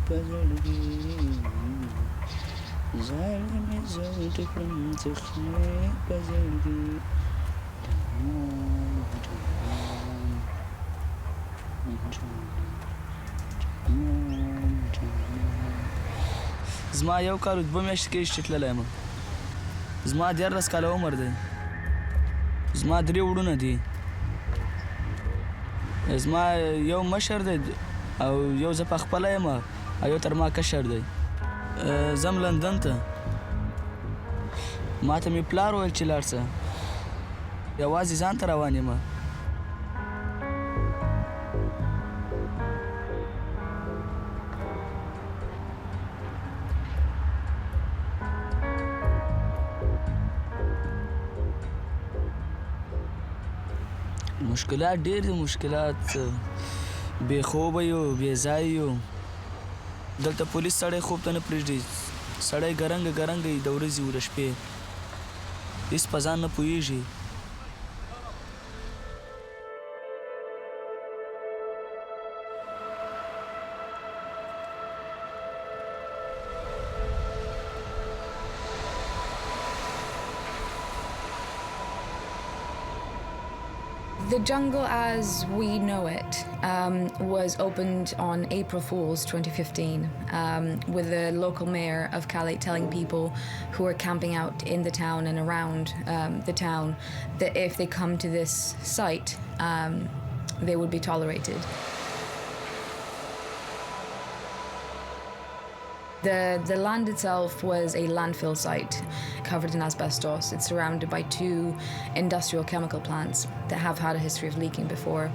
زما یو کال 2 میاشتې کېږي چې تللی یم. زما 14 کاله عمر دی. زما 3 وروڼه دي. زما یو مشر دی او یو زه پخپله یم او یو تر ما کشر دی. ځم لندن ته. ما ته مې پلار وویل چې لاړ شه. یوازې ځان ته روان یم. مشکلات ډېر دي. مشکلات بې خوبه یو، بې ځایه یو. دلته پولیس سړی خوب ته نه پرېږدي. سړی ګرنګه ګرنګه د ورځې و د شپې. هېڅ په ځان نه پوهېږي. The jungle as we know it was opened on April Fool's 2015 with the local mayor of Calais telling people who are camping out in the town and around the town that if they come to this site, they would be tolerated. The land itself was a landfill site covered in asbestos. It's surrounded by 2 industrial chemical plants that have had a history of leaking before.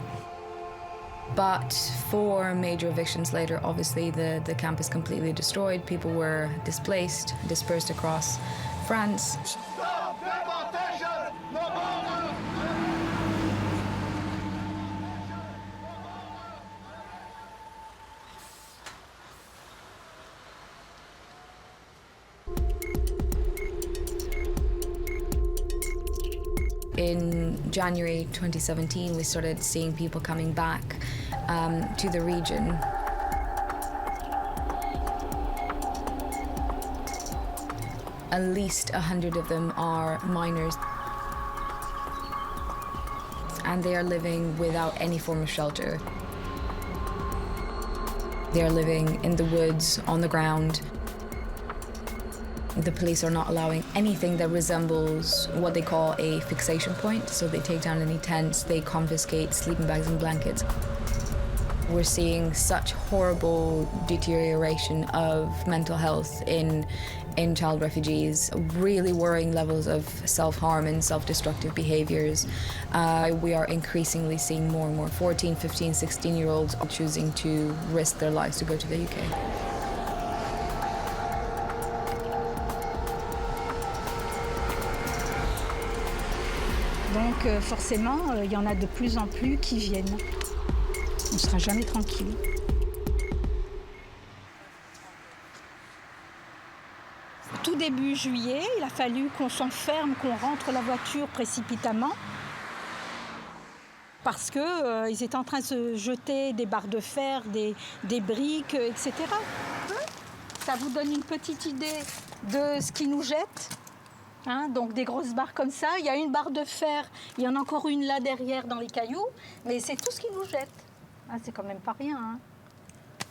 But 4 major evictions later, obviously the camp is completely destroyed. People were displaced, dispersed across France. In January 2017, we started seeing people coming back to the region. At least 100 of them are minors. And they are living without any form of shelter. They are living in the woods, on the ground. The police are not allowing anything that resembles what they call a fixation point. So they take down any tents, they confiscate sleeping bags and blankets. We're seeing such horrible deterioration of mental health in child refugees, really worrying levels of self-harm and self-destructive behaviors. We are increasingly seeing more and more 14, 15, 16-year-olds choosing to risk their lives to go to the UK. Donc forcément, il y en a de plus en plus qui viennent. On ne sera jamais tranquille. Tout début juillet, il a fallu qu'on s'enferme, qu'on rentre la voiture précipitamment parce qu'ils étaient en train de se jeter des barres de fer, des briques, etc. Ça vous donne une petite idée de ce qu'ils nous jettent. Hein, donc des grosses barres comme ça, il y a une barre de fer, il y en a encore une là derrière dans les cailloux, mais c'est tout ce qu'ils nous jettent. Ah, c'est quand même pas rien. Hein.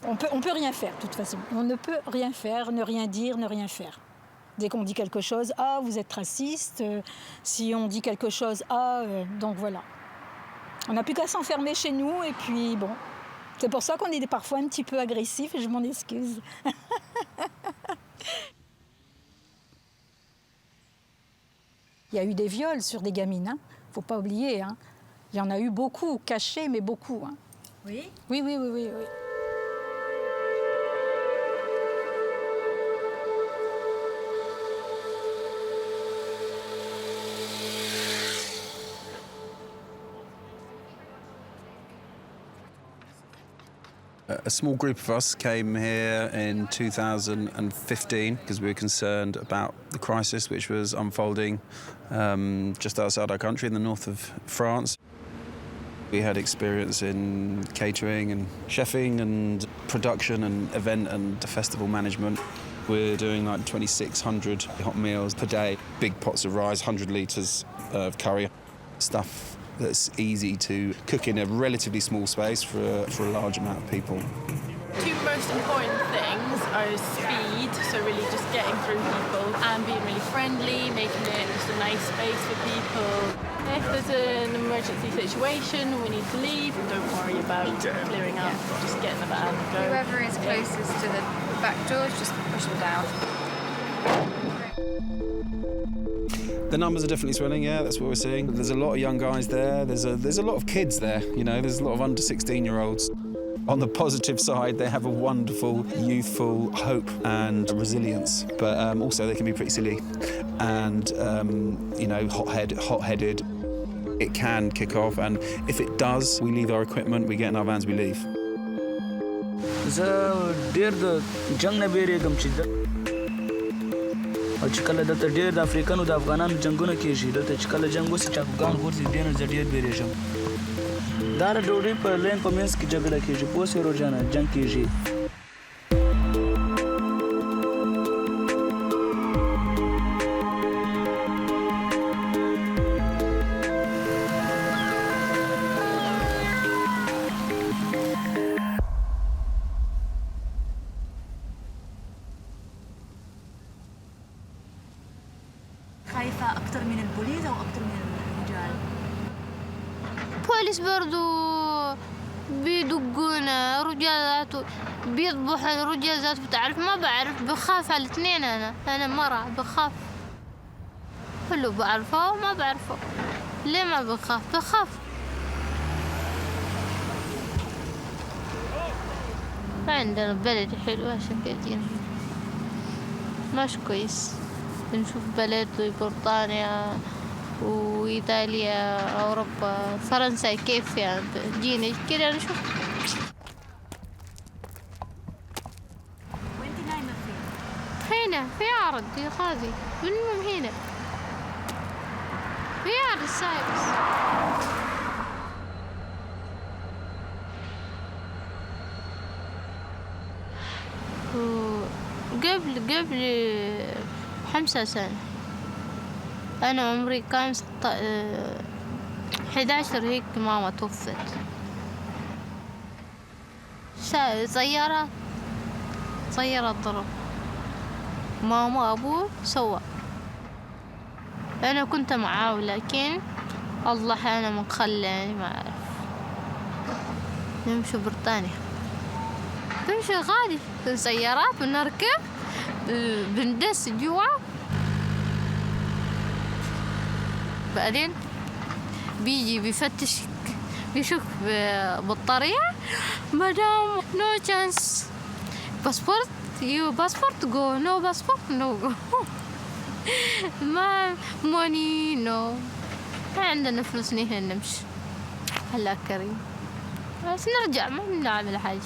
On peut rien faire de toute façon. On ne peut rien faire, ne rien dire, ne rien faire. Dès qu'on dit quelque chose, ah vous êtes raciste, si on dit quelque chose, donc voilà. On n'a plus qu'à s'enfermer chez nous et puis bon. C'est pour ça qu'on est parfois un petit peu agressif et je m'en excuse. Il y a eu des viols sur des gamines, hein. Faut pas oublier. Hein. Il y en a eu beaucoup, cachés, mais beaucoup. Hein. Oui ? Oui, oui, oui, oui, oui. A small group of us came here in 2015 because we were concerned about the crisis which was unfolding just outside our country in the north of France. We had experience in catering and chefing and production and event and festival management. We're doing like 2,600 hot meals per day, big pots of rice, 100 litres of curry, stuff that's easy to cook in a relatively small space for a large amount of people. Two most important things are speed, so really just getting through people, and being really friendly, making it just a nice space for people. If there's an emergency situation, we need to leave, don't worry about clearing up, just get in the van and go. Whoever is closest to the back doors, just push them down. The numbers are definitely swelling, yeah, that's what we're seeing. There's a lot of young guys there, there's a lot of kids there, you know, there's a lot of under 16-year-olds. On the positive side, they have a wonderful, youthful hope and resilience, but also they can be pretty silly and, you know, hot-headed. It can kick off, and if it does, we leave our equipment, we get in our vans, we leave. زه ډېر د جنگ نه بیریږم چې او چې کله دلته ډېر د افریقانو د افغانانو جنګونه کېږي دلته چې کله جنګ وسي چې افغان غورځي دې نه زه ډېر بیریږم دا د ډوډۍ په لین په منځ کې جګړه کېږي پوه شوې روجانه جنګ کېږي خايفة أكثر من البوليس أو أكثر من الرجال؟ بوليس برضو بيدقونا رجالات بيذبحوا الرجال ذات بتعرف ما بعرف بخاف على الاثنين أنا مرة بخاف كله بعرفه وما بعرفه ليه ما بخاف ما عندنا بلد حلو عشان كده مش كويس نشوف بلد زي بريطانيا وإيطاليا أوروبا فرنسا كيف يعني جينا كده نشوف. وأنت نايمة فين؟ هنا في عرض يا خالي المهم هنا في عرض السايبس قبل 5 سنة أنا عمري كان 11 هيك ماما توفت سيارة ضرب ماما أبوه سوا أنا كنت معاه لكن الله أنا من خلاني ما أعرف نمشي بريطانيا نمشي غالي سيارات بنركب بندس جوا بعدين بيجي بيفتش بيشوف بطارية مدام نو تشانس باسبورت يو باسبورت جو نو باسبورت نو جو ما موني نو ما عندنا فلوس نهنا نمشي هلا كريم بس نرجع ما بنعمل حاجة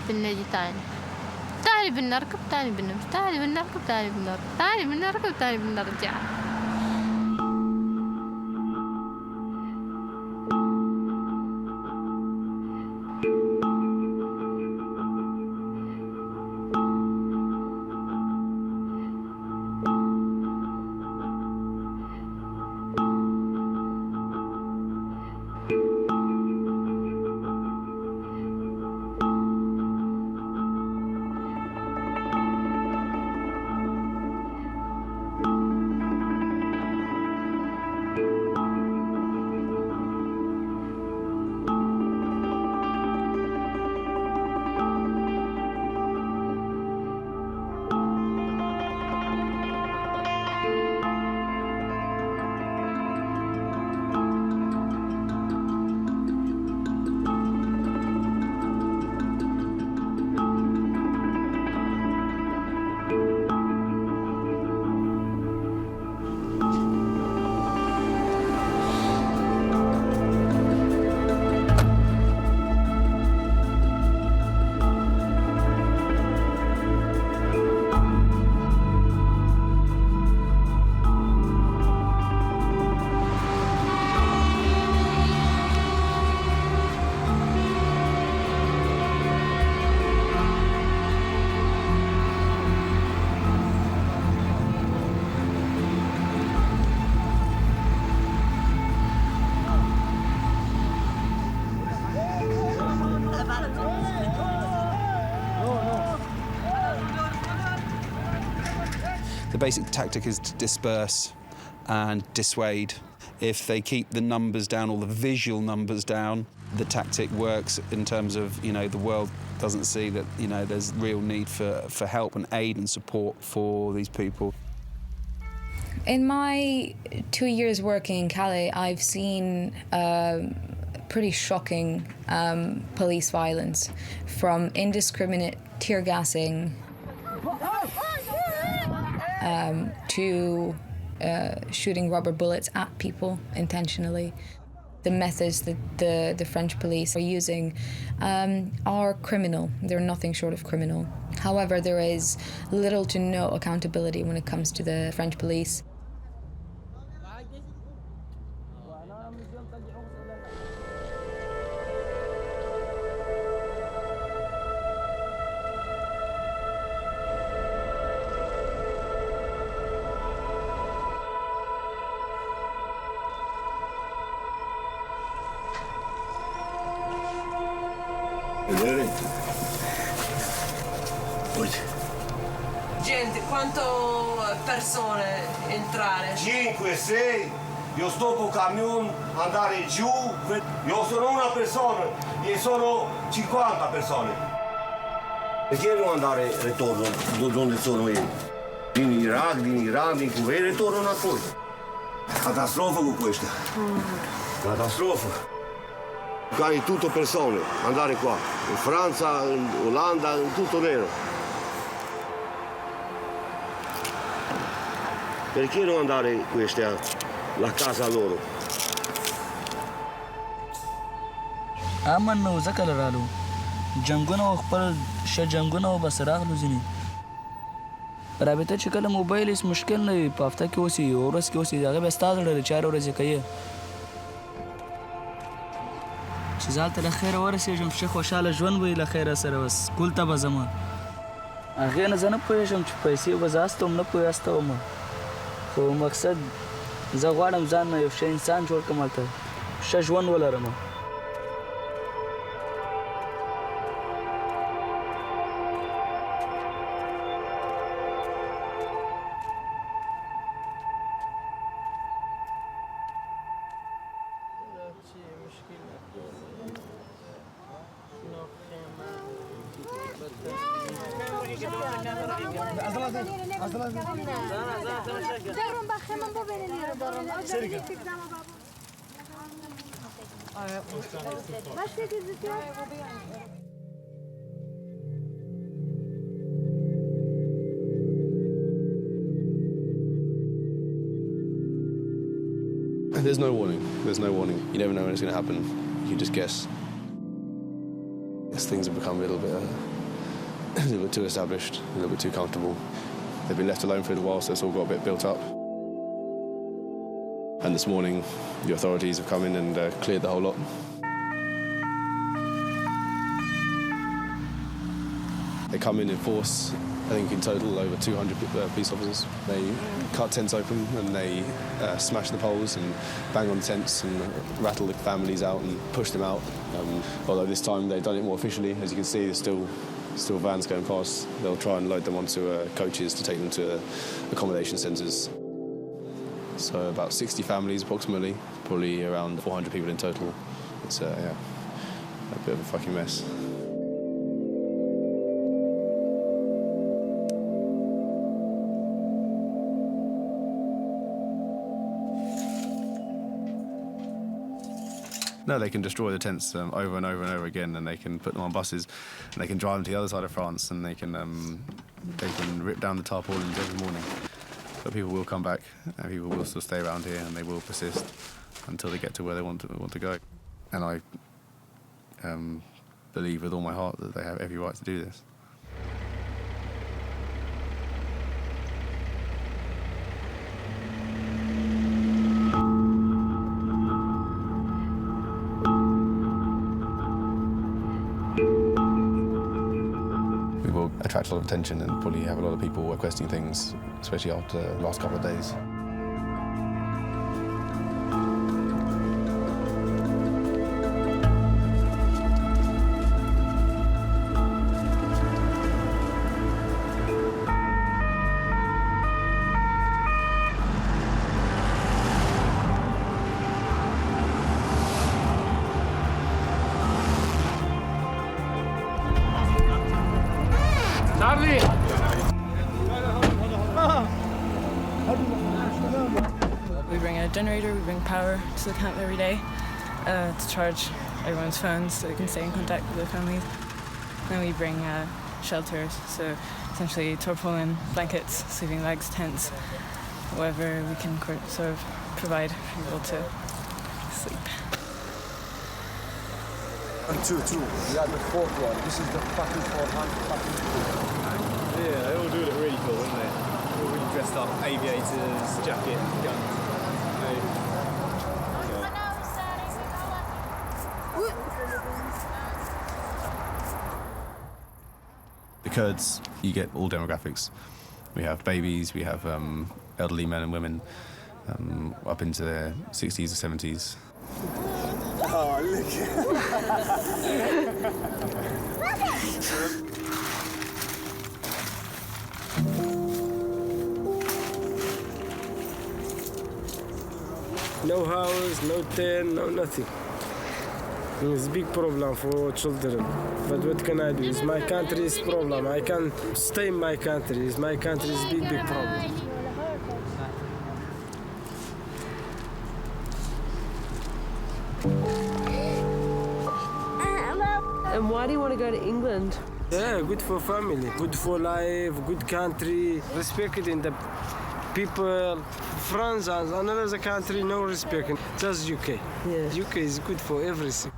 بنجي تاني بنركب تاني بنمشي تاني بنركب تاني بنركب تاني بنركب تاني بنرجع The basic tactic is to disperse and dissuade. If they keep the numbers down, or the visual numbers down, the tactic works in terms of, the world doesn't see that, there's real need for help and aid and support for these people. In my 2 years working in Calais, I've seen pretty shocking police violence, from indiscriminate tear gassing to shooting rubber bullets at people intentionally. The methods that the French police are using are criminal. They're nothing short of criminal. However, there is little to no accountability when it comes to the French police. Gente, quanto persone entrare? 5, 6, io sto con camion, andare giù, io sono una persona e sono 50 persone. Perché non andare ritorno dove sono io? In Iraq, in Iran, in Kuwait, ritorno a poi. Catastrofa con questa. Catastrofa. Qua è tutto persone, andare qua. In Francia, in Olanda, in tutto nero. Perché non andare questa la casa loro? امن نو ځکه رالو جنگونه او خپل جنگونه او بس راغلو ځینې رابطه چې کله موبایل هیڅ مشکل نه وي په هفته کې اوسي ورځ کې اوسي هغه به ستا زړه لري 4 ورځې کوي چې ځان ته له خیره ورسېږم چې خوشحاله ژوند به یې له خیره سره بس کور ته به ځم هغې نه زه نه پوهېږم چې پیسې به زه استوم نه پوهې استوم خو مقصد زه غواړم ځان نه یو ښه انسان جوړ کړم هلته ښه ژوند ولرم There's no warning. There's no warning. You never know when it's going to happen. You just guess. Yes, things have become a little bit too established, a little bit too comfortable. They've been left alone for a little while, so it's all got a bit built up. And this morning, the authorities have come in and cleared the whole lot. They come in force. I think in total over 200 police officers. They cut tents open and they smash the poles and bang on the tents and rattle the families out and push them out. Although this time they've done it more officially. As you can see, there's still vans going past. They'll try and load them onto coaches to take them to accommodation centres. So about 60 families approximately, probably around 400 people in total. It's a bit of a fucking mess. No, they can destroy the tents over and over and over again, and they can put them on buses, and they can drive them to the other side of France, and they can rip down the tarpaulins every morning. But people will come back, and people will still stay around here, and they will persist until they get to where they want to go. And I believe with all my heart that they have every right to do this. Attract a lot of attention and probably have a lot of people requesting things, especially after the last couple of days. We bring a generator, we bring power to the camp every day to charge everyone's phones so they can stay in contact with their families. Then we bring shelters, so essentially tarpaulin, blankets, sleeping bags, tents, whatever we can sort of provide for people to sleep. Two. We had the fourth one. This is the fucking fourth one. Yeah, they all do look really cool, don't they? All really dressed up, aviators, jacket, guns. The Kurds, you get all demographics. We have babies, we have elderly men and women up into their 60s or 70s. Oh, look. No house, no tent, no nothing. It's a big problem for children. But what can I do? It's my country's problem. I can't stay in my country. It's my country's big problem. And why do you want to go to England? Yeah, good for family, good for life, good country, respected in the people. France and another country, no respect. Just UK. Yeah. UK is good for everything.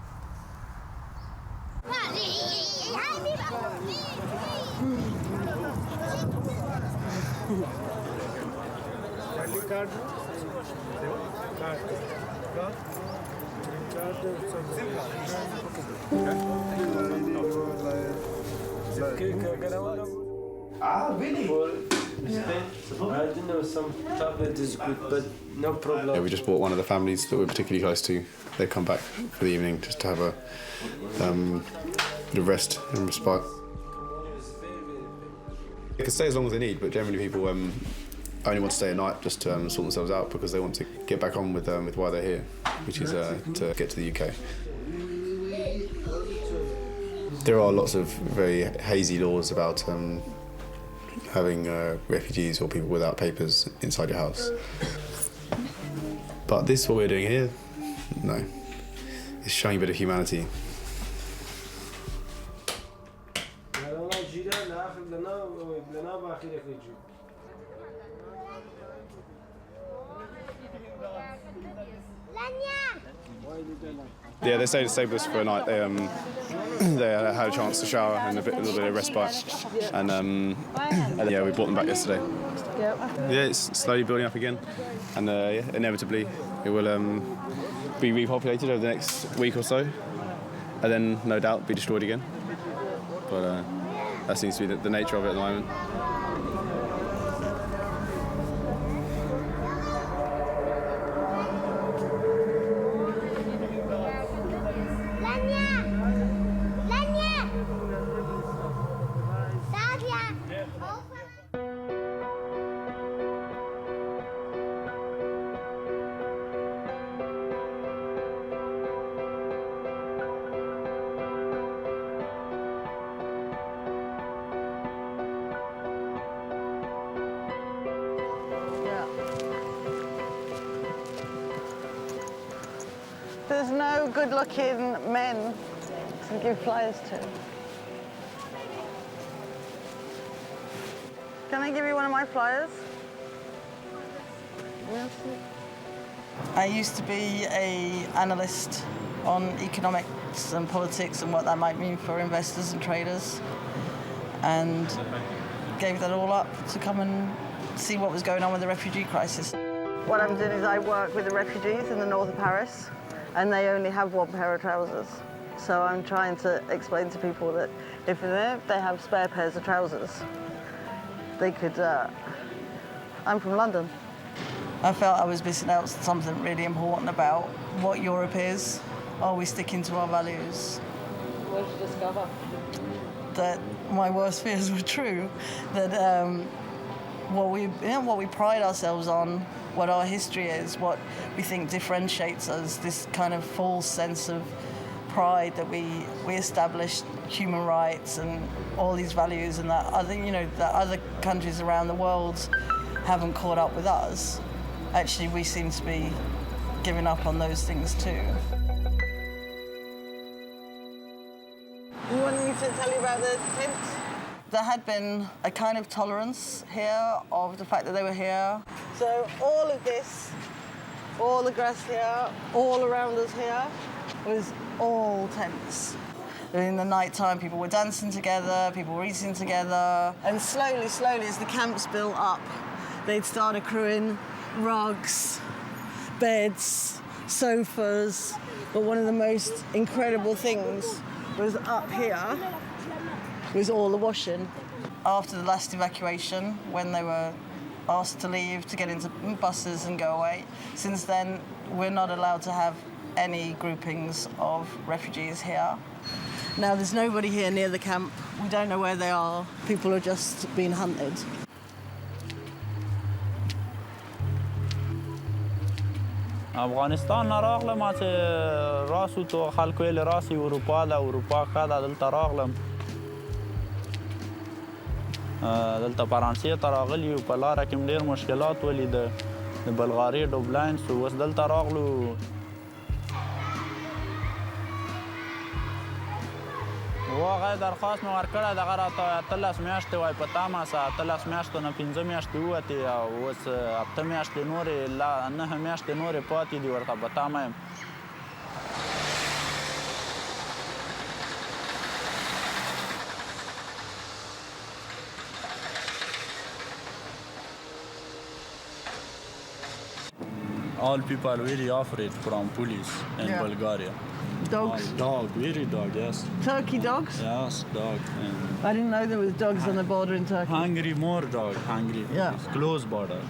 I don't know, some tablet is good, but no problem. Yeah, we just bought one of the families that we're particularly close to. They come back for the evening just to have a bit of rest and respite. They can stay as long as they need, but generally people only want to stay at night just to sort themselves out because they want to get back on with why they're here, which is to get to the UK. There are lots of very hazy laws about having refugees or people without papers inside your house. But this, what we're doing here, no. It's showing a bit of humanity. Yeah, they stayed with us for a night. They had a chance to shower and a little bit of respite, and yeah, we brought them back yesterday. Yeah, it's slowly building up again, and yeah, inevitably it will be repopulated over the next week or so, and then no doubt be destroyed again. But that seems to be the nature of it at the moment. There's no good-looking men to give flyers to. Can I give you one of my flyers? Yes. I used to be an analyst on economics and politics and what that might mean for investors and traders, and gave that all up to come and see what was going on with the refugee crisis. What I'm doing is I work with the refugees in the north of Paris, and they only have one pair of trousers. So I'm trying to explain to people that if they have spare pairs of trousers, they could... I'm from London. I felt I was missing out something really important about what Europe is. Are we sticking to our values? What did you discover? That my worst fears were true. That what we pride ourselves on, what our history is, what we think differentiates us, this kind of false sense of pride that we established human rights and all these values, and that other countries around the world haven't caught up with us. Actually, we seem to be giving up on those things too. You want me to tell you about the tents? There had been a kind of tolerance here of the fact that they were here. So all of this, all the grass here, all around us here, was all tents. In the night time, people were dancing together, people were eating together. And slowly, as the camps built up, they'd start accruing rugs, beds, sofas. But one of the most incredible things was up here, was all the washing. After the last evacuation, when they were asked to leave, to get into buses and go away, since then, we're not allowed to have any groupings of refugees here. Now, there's nobody here near the camp. We don't know where they are. People are just being hunted. افغانستان نه راغلم چې راسو تو خلکو یې راسي اروپا ده اروپا ښه ده دلته راغلم دلته فرانسې ته راغلي یو په لاره کې م ډېر مشکلات ولیده د بلغاري ډوبلاین سو اوس دلته راغلو هغه درخواست مې ورکړی دغه راته 18 میاشتې وایي په تا ماسه 18 میاشتو نه 15 میاشتې ووتې او اوس 8 میاشتې نورې 9 میاشتې نورې پاتې دي ورته په تا مه یم All people really afraid from police in Bulgaria. Dogs? Dog, very dog, yes. Turkey dogs? Yes, dog. And I didn't know there was dogs on the border in Turkey. Hungry, more dog, hungry. Yeah. It's close border.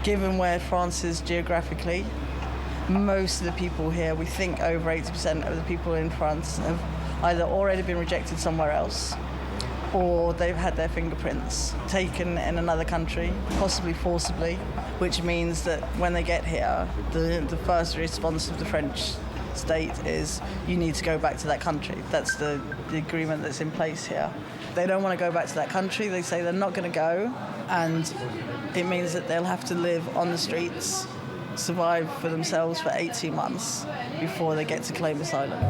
Given where France is geographically, most of the people here, we think over 80% of the people in France have either already been rejected somewhere else or they've had their fingerprints taken in another country, possibly forcibly, which means that when they get here, the first response of the French state is you need to go back to that country. That's the agreement that's in place here. They don't want to go back to that country. They say they're not going to go, and it means that they'll have to live on the streets, survive for themselves for 18 months before they get to claim asylum.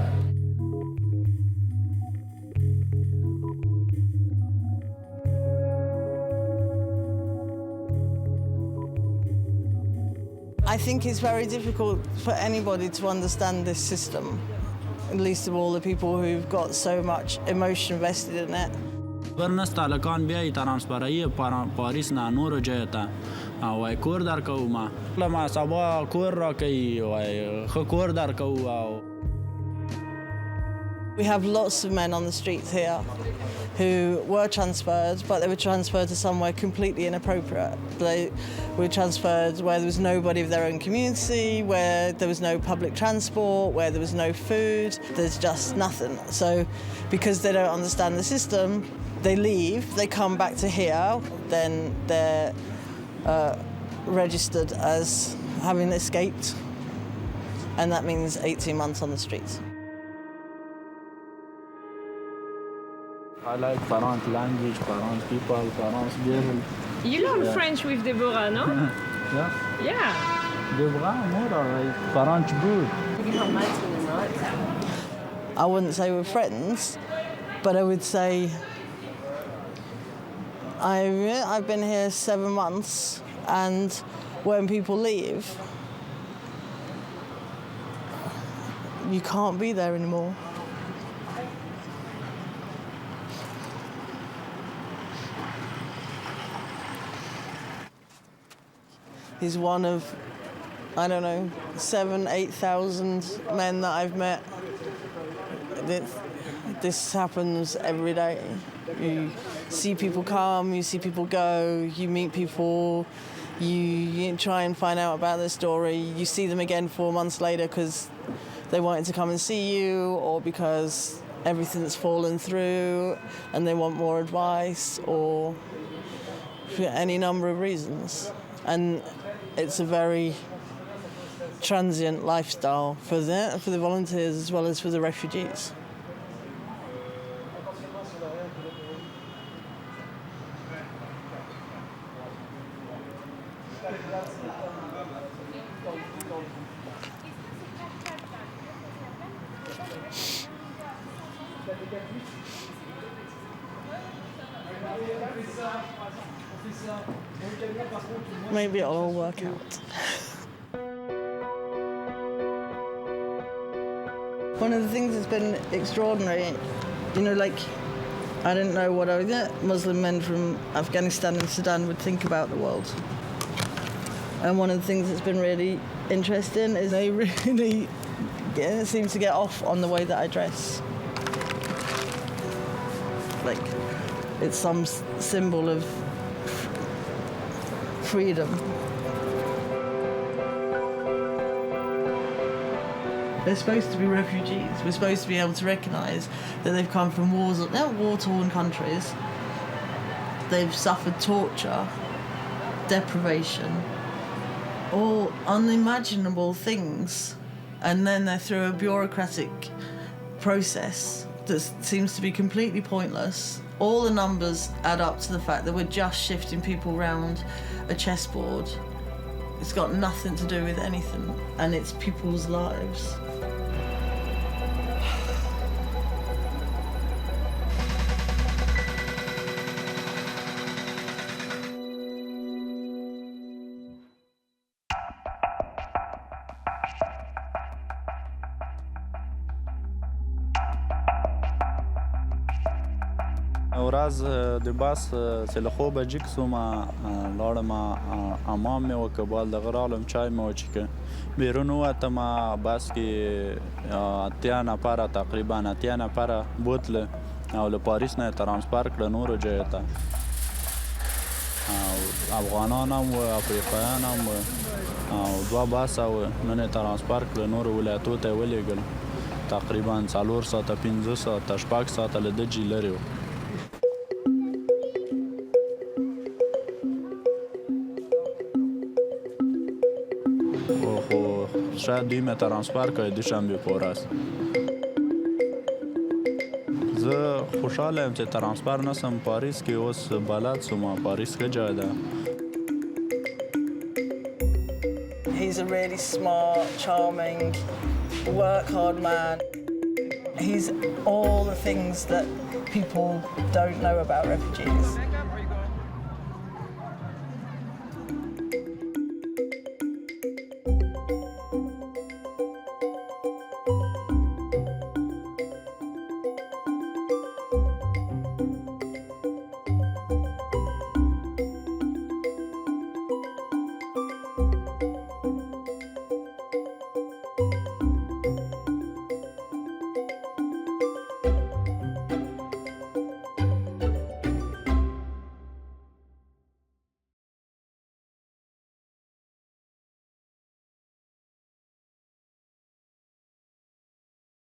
I think it's very difficult for anybody to understand this system, at least of all the people who've got so much emotion invested in it. ورنسته هلکان بیایي ترانسفرایي پاریس نه نورو جایو ته وایي کور درکوو ما سبا کور راکوي وایي ښه کور درکوو او We have lots of men on the streets here who were transferred, but they were transferred to somewhere completely inappropriate. They were transferred where there was nobody of their own community, where there was no public transport, where there was no food. There's just nothing. So because they don't understand the system, they leave, they come back to here, then they're registered as having escaped, and that means 18 months on the streets. I like French language, French people, French girl. You learn French with Deborah, no? Yeah. Yeah. Deborah, more like French good. You have nights in the night. I wouldn't say we're friends, but I would say I've been here 7 months, and when people leave, you can't be there anymore. He's one of, I don't know, 7,000-8,000 men that I've met. This happens every day. You see people come, you see people go, you meet people, you try and find out about their story. You see them again 4 months later because they wanted to come and see you, or because everything's fallen through and they want more advice, or for any number of reasons. And it's a very transient lifestyle for the volunteers as well as for the refugees. Maybe it'll all work out. One of the things that's been extraordinary, I didn't know what Muslim men from Afghanistan and Sudan would think about the world. And one of the things that's been really interesting is they really seem to get off on the way that I dress. Like, it's some symbol of freedom. They're supposed to be refugees. We're supposed to be able to recognise that they've come from war-torn countries. They've suffered torture, deprivation, all unimaginable things. And then they're through a bureaucratic process that seems to be completely pointless. All the numbers add up to the fact that we're just shifting people around a chessboard. It's got nothing to do with anything, and it's people's lives. ورځ د باس چې له خوبه جګ سومه لاړم حمام مې وکړ بال دغه راغلم چای مې وڅښه بیرون ووتم بس کې اتیا نفره تقریبا اتیا نفره بوتله او له پاریس نه یې ترانسفر کړه نورو ځایو ته افغانان هم و افریقایان هم و او دوه بسه و نن یې ترانسفر کړه نورو ولایتو ته یې ولېږل تقریبا 4 ساعته 5 ساعته 6 ساعته له ده جې لرې و شاید دوی مې ترانسفر کړی دوشنبې په ورځ زه خوشحاله یم چې ترانسفر نه سم پاریس کې اوس بلد سوم پاریس ښه ځای ده He's a really smart, charming, work-hard man. He's all the things that people don't know about refugees.